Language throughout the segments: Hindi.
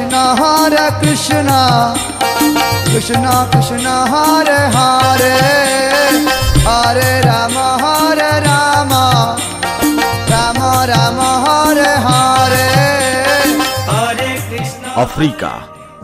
कृष्णा कृष्णा कृष्णा हरे हरे, हरे राम राम राम हरे हरे, हरे कृष्णा। अफ्रीका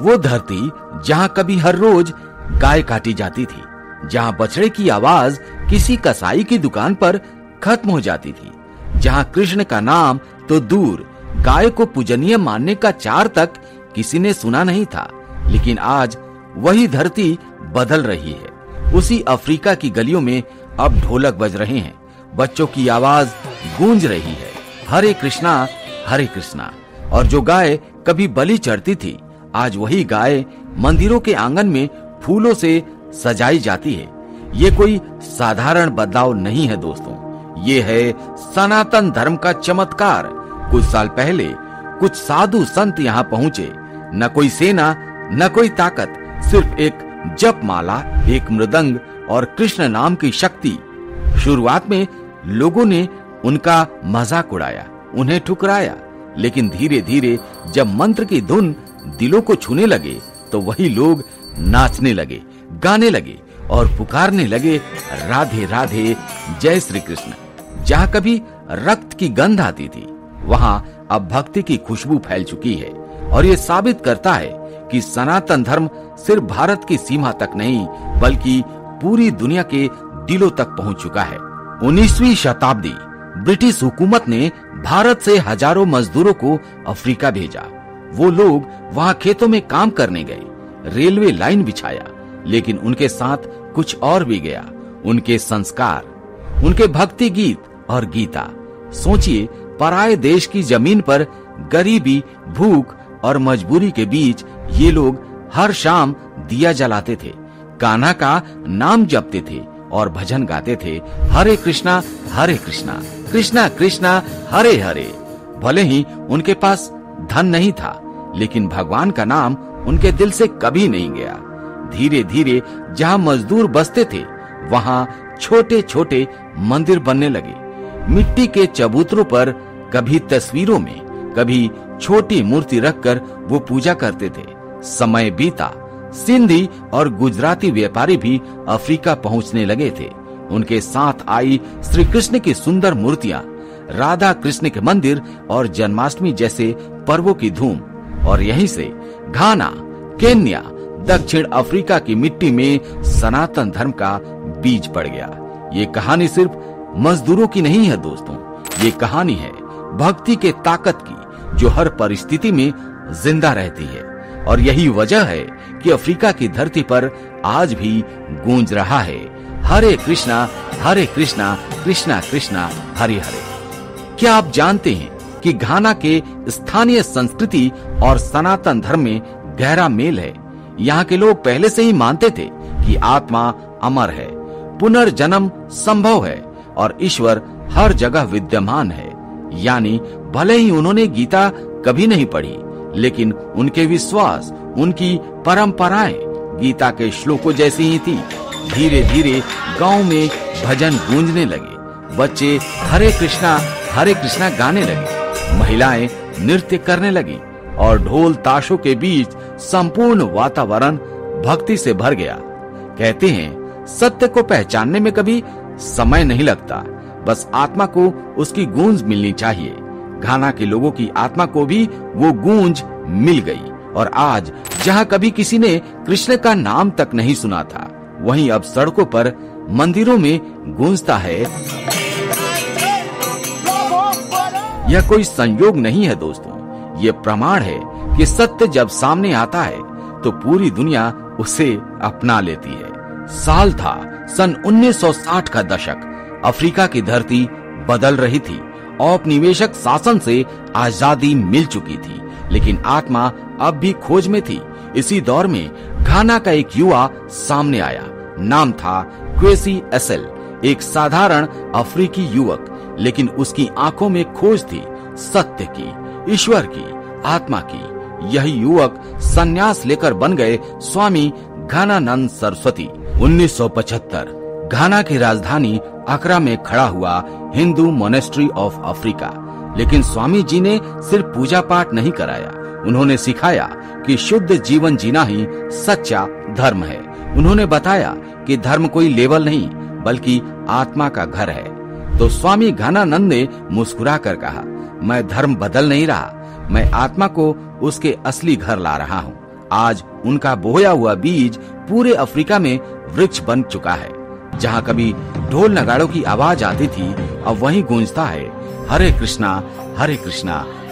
वो धरती जहाँ कभी हर रोज गाय काटी जाती थी, जहाँ बछड़े की आवाज किसी कसाई की दुकान पर खत्म हो जाती थी, जहाँ कृष्ण का नाम तो दूर गाय को पूजनीय मानने का चार तक किसी ने सुना नहीं था। लेकिन आज वही धरती बदल रही है। उसी अफ्रीका की गलियों में अब ढोलक बज रहे हैं, बच्चों की आवाज गूंज रही है, हरे कृष्णा। और जो गाय कभी बलि चढ़ती थी, आज वही गाय मंदिरों के आंगन में फूलों से सजाई जाती है। ये कोई साधारण बदलाव नहीं है दोस्तों, ये है सनातन धर्म का चमत्कार। कुछ साल पहले कुछ साधु संत यहाँ पहुँचे, न कोई सेना न कोई ताकत, सिर्फ एक जपमाला, एक मृदंग और कृष्ण नाम की शक्ति। शुरुआत में लोगों ने उनका मजाक उड़ाया, उन्हें ठुकराया, लेकिन धीरे धीरे जब मंत्र की धुन दिलों को छूने लगे तो वही लोग नाचने लगे, गाने लगे और पुकारने लगे, राधे राधे जय श्री कृष्ण। जहाँ कभी रक्त की गंध आती थी, वहाँ अब भक्ति की खुशबू फैल चुकी है। और ये साबित करता है कि सनातन धर्म सिर्फ भारत की सीमा तक नहीं, बल्कि पूरी दुनिया के दिलों तक पहुंच चुका है। 19वीं शताब्दी ब्रिटिश हुकूमत ने भारत से हजारों मजदूरों को अफ्रीका भेजा। वो लोग वहां खेतों में काम करने गए, रेलवे लाइन बिछाया, लेकिन उनके साथ कुछ और भी गया, उनके संस्कार, उनके भक्ति गीत और गीता। सोचिए, पराये देश की जमीन पर गरीबी, भूख और मजबूरी के बीच ये लोग हर शाम दिया जलाते थे, कान्हा का नाम जपते थे और भजन गाते थे, हरे कृष्णा कृष्णा कृष्णा हरे हरे। भले ही उनके पास धन नहीं था, लेकिन भगवान का नाम उनके दिल से कभी नहीं गया। धीरे धीरे जहाँ मजदूर बसते थे, वहाँ छोटे छोटे मंदिर बनने लगे। मिट्टी के चबूतरों पर कभी तस्वीरों में, कभी छोटी मूर्ति रखकर वो पूजा करते थे। समय बीता, सिंधी और गुजराती व्यापारी भी अफ्रीका पहुंचने लगे थे। उनके साथ आई श्री कृष्ण की सुंदर मूर्तियां, राधा कृष्ण के मंदिर और जन्माष्टमी जैसे पर्वों की धूम। और यहीं से घाना, केन्या, दक्षिण अफ्रीका की मिट्टी में सनातन धर्म का बीज पड़ गया। ये कहानी सिर्फ मजदूरों की नहीं है दोस्तों, ये कहानी है भक्ति के ताकत की, जो हर परिस्थिति में जिंदा रहती है। और यही वजह है कि अफ्रीका की धरती पर आज भी गूंज रहा है, हरे कृष्णा कृष्णा कृष्णा हरे हरे। क्या आप जानते हैं कि घाना के स्थानीय संस्कृति और सनातन धर्म में गहरा मेल है। यहाँ के लोग पहले से ही मानते थे कि आत्मा अमर है, पुनर्जन्म संभव है और ईश्वर हर जगह विद्यमान है। यानी भले ही उन्होंने गीता कभी नहीं पढ़ी, लेकिन उनके विश्वास, उनकी परंपराएं गीता के श्लोकों जैसी ही थी। धीरे धीरे गांव में भजन गूंजने लगे, बच्चे हरे कृष्णा गाने लगे, महिलाएं नृत्य करने लगी और ढोल ताशों के बीच संपूर्ण वातावरण भक्ति से भर गया। कहते हैं, सत्य को पहचानने में कभी समय नहीं लगता, बस आत्मा को उसकी गूंज मिलनी चाहिए। घाना के लोगों की आत्मा को भी वो गूंज मिल गई और आज जहाँ कभी किसी ने कृष्ण का नाम तक नहीं सुना था, वहीं अब सड़कों पर, मंदिरों में गूंजता है। यह कोई संयोग नहीं है दोस्तों, ये प्रमाण है कि सत्य जब सामने आता है तो पूरी दुनिया उसे अपना लेती है। साल था सन 1960 का दशक। अफ्रीका की धरती बदल रही थी। औपनिवेशक शासन से आजादी मिल चुकी थी, लेकिन आत्मा अब भी खोज में थी। इसी दौर में घाना का एक युवा सामने आया। नाम था क्वेसी एसेल, एक साधारण अफ्रीकी युवक, लेकिन उसकी आंखों में खोज थी सत्य की, ईश्वर की, आत्मा की। यही युवक संन्यास लेकर बन गए स्वामी घानानंद सरस्वती। 1975 घाना की राजधानी अकरा में खड़ा हुआ हिंदू मोनेस्ट्री ऑफ अफ्रीका। लेकिन स्वामी जी ने सिर्फ पूजा पाठ नहीं कराया, उन्होंने सिखाया कि शुद्ध जीवन जीना ही सच्चा धर्म है। उन्होंने बताया कि धर्म कोई लेवल नहीं बल्कि आत्मा का घर है। तो स्वामी घनानंद ने मुस्कुरा कर कहा, मैं धर्म बदल नहीं रहा, मैं आत्मा को उसके असली घर ला रहा हूँ। आज उनका बोया हुआ बीज पूरे अफ्रीका में वृक्ष बन चुका है। जहाँ कभी ढोल नगाड़ों की आवाज आती थी, अब वहीं गूंजता है हरे कृष्णा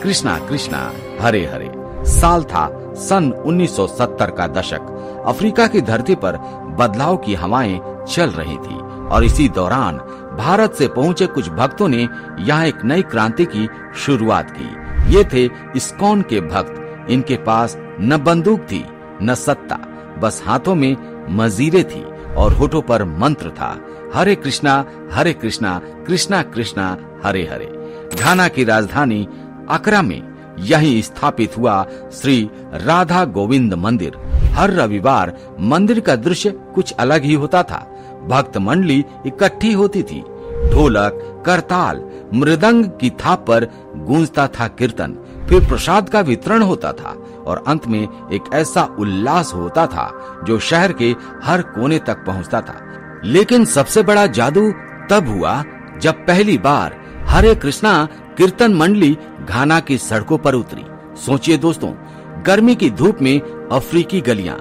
कृष्णा कृष्णा हरे हरे। साल था सन 1970 का दशक। अफ्रीका की धरती पर बदलाव की हवाएं चल रही थी और इसी दौरान भारत से पहुंचे कुछ भक्तों ने यहाँ एक नई क्रांति की शुरुआत की। ये थे इस्कॉन के भक्त। इनके पास न बंदूक थी न सत्ता, बस हाथों में मजीरे थी और होठों पर मंत्र था, हरे कृष्णा कृष्णा कृष्णा हरे हरे। घाना की राजधानी अकरा में यहीं स्थापित हुआ श्री राधा गोविंद मंदिर। हर रविवार मंदिर का दृश्य कुछ अलग ही होता था। भक्त मंडली इकट्ठी होती थी। ढोलक, करताल, मृदंग की थाप पर गूंजता था कीर्तन। फिर प्रसाद का वितरण होता था और अंत में एक ऐसा उल्लास होता था जो शहर के हर कोने तक पहुंचता था। लेकिन सबसे बड़ा जादू तब हुआ जब पहली बार हरे कृष्णा कीर्तन मंडली घाना की सड़कों पर उतरी। सोचिए दोस्तों, गर्मी की धूप में अफ्रीकी गलियां,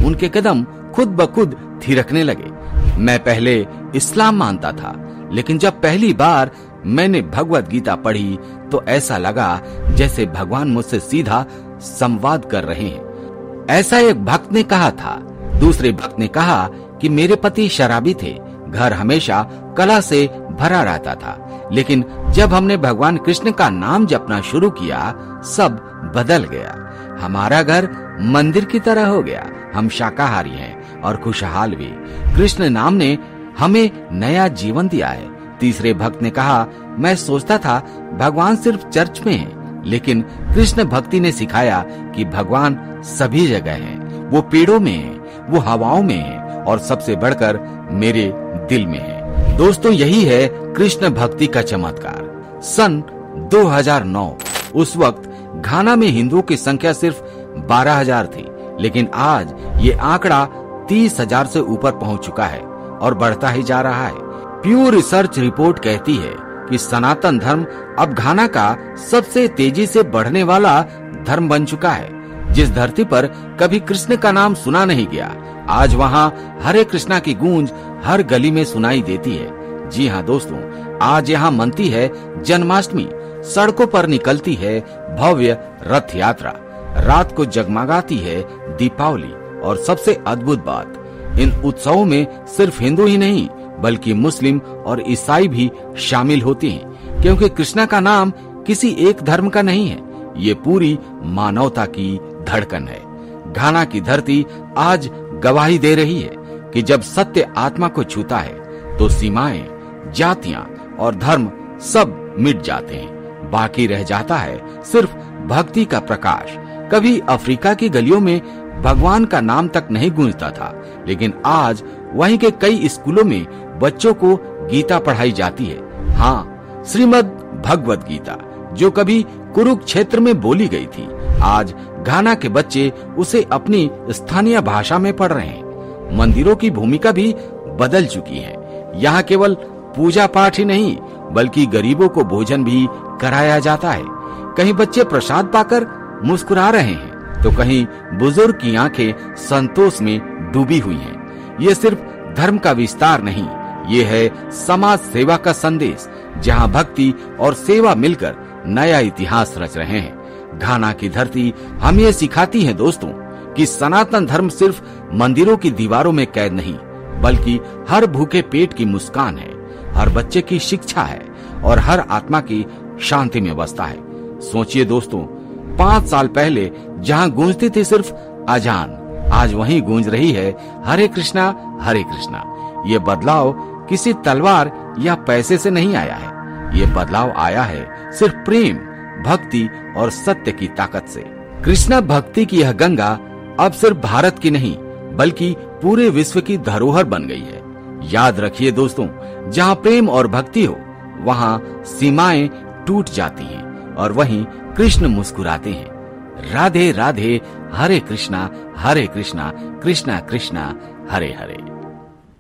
उनके कदम खुद ब खुद थिरकने लगे। मैं पहले इस्लाम मानता था, लेकिन जब पहली बार मैंने भगवत गीता पढ़ी तो ऐसा लगा जैसे भगवान मुझसे सीधा संवाद कर रहे हैं। ऐसा एक भक्त ने कहा था। दूसरे भक्त ने कहा कि मेरे पति शराबी थे, घर हमेशा कला से भरा रहता था, लेकिन जब हमने भगवान कृष्ण का नाम जपना शुरू किया सब बदल गया। हमारा घर मंदिर की तरह हो गया। हम शाकाहारी हैं और खुशहाल भी। कृष्ण नाम ने हमें नया जीवन दिया है। तीसरे भक्त ने कहा, मैं सोचता था भगवान सिर्फ चर्च में है, लेकिन कृष्ण भक्ति ने सिखाया कि भगवान सभी जगह है। वो पेड़ों में है, वो हवाओं में है और सबसे बढ़कर मेरे दिल में है। दोस्तों, यही है कृष्ण भक्ति का चमत्कार। सन 2009 उस वक्त घाना में हिंदुओं की संख्या सिर्फ 12,000 थी, लेकिन आज ये आंकड़ा 30,000 से ऊपर पहुंच चुका है और बढ़ता ही जा रहा है। प्यू रिसर्च रिपोर्ट कहती है कि सनातन धर्म अब घाना का सबसे तेजी से बढ़ने वाला धर्म बन चुका है। जिस धरती पर कभी कृष्ण का नाम सुना नहीं गया, आज वहाँ हरे कृष्णा की गूंज हर गली में सुनाई देती है। जी हाँ दोस्तों, आज यहाँ मनती है जन्माष्टमी, सड़कों पर निकलती है भव्य रथ यात्रा, रात को जगमगाती है दीपावली और सबसे अद्भुत बात, इन उत्सवों में सिर्फ हिंदू ही नहीं बल्कि मुस्लिम और ईसाई भी शामिल होते हैं, क्योंकि कृष्णा का नाम किसी एक धर्म का नहीं है, ये पूरी मानवता की धड़कन है। घाना की धरती आज गवाही दे रही है कि जब सत्य आत्मा को छूता है तो सीमाएं, जातियां और धर्म सब मिट जाते हैं। बाकी रह जाता है सिर्फ भक्ति का प्रकाश। कभी अफ्रीका की गलियों में भगवान का नाम तक नहीं गूंजता था, लेकिन आज वहीं के कई स्कूलों में बच्चों को गीता पढ़ाई जाती है। हाँ, श्रीमद् भगवत गीता जो कभी कुरुक्षेत्र में बोली गई थी, आज घाना के बच्चे उसे अपनी स्थानीय भाषा में पढ़ रहे हैं। मंदिरों की भूमिका भी बदल चुकी है। यहाँ केवल पूजा पाठ ही नहीं बल्कि गरीबों को भोजन भी कराया जाता है। कहीं बच्चे प्रसाद पाकर मुस्कुरा रहे हैं तो कहीं बुजुर्ग की आंखें संतोष में डूबी हुई हैं। ये सिर्फ धर्म का विस्तार नहीं, ये है समाज सेवा का संदेश, जहाँ भक्ति और सेवा मिलकर नया इतिहास रच रहे हैं। घाना की धरती हम ये सिखाती है दोस्तों कि सनातन धर्म सिर्फ मंदिरों की दीवारों में कैद नहीं बल्कि हर भूखे पेट की मुस्कान है, हर बच्चे की शिक्षा है और हर आत्मा की शांति में बसता है। सोचिए दोस्तों, 5 साल पहले जहाँ गूंजती थी सिर्फ अजान, आज वहीं गूंज रही है हरे कृष्णा हरे कृष्णा। ये बदलाव किसी तलवार या पैसे से नहीं आया है, ये बदलाव आया है सिर्फ प्रेम, भक्ति और सत्य की ताकत से। कृष्णा भक्ति की यह गंगा अब सिर्फ भारत की नहीं बल्कि पूरे विश्व की धरोहर बन गई है। याद रखिए दोस्तों, जहाँ प्रेम और भक्ति हो वहाँ सीमाएं टूट जाती हैं और वहीं कृष्ण मुस्कुराते हैं। राधे राधे, हरे कृष्णा कृष्णा कृष्णा हरे हरे।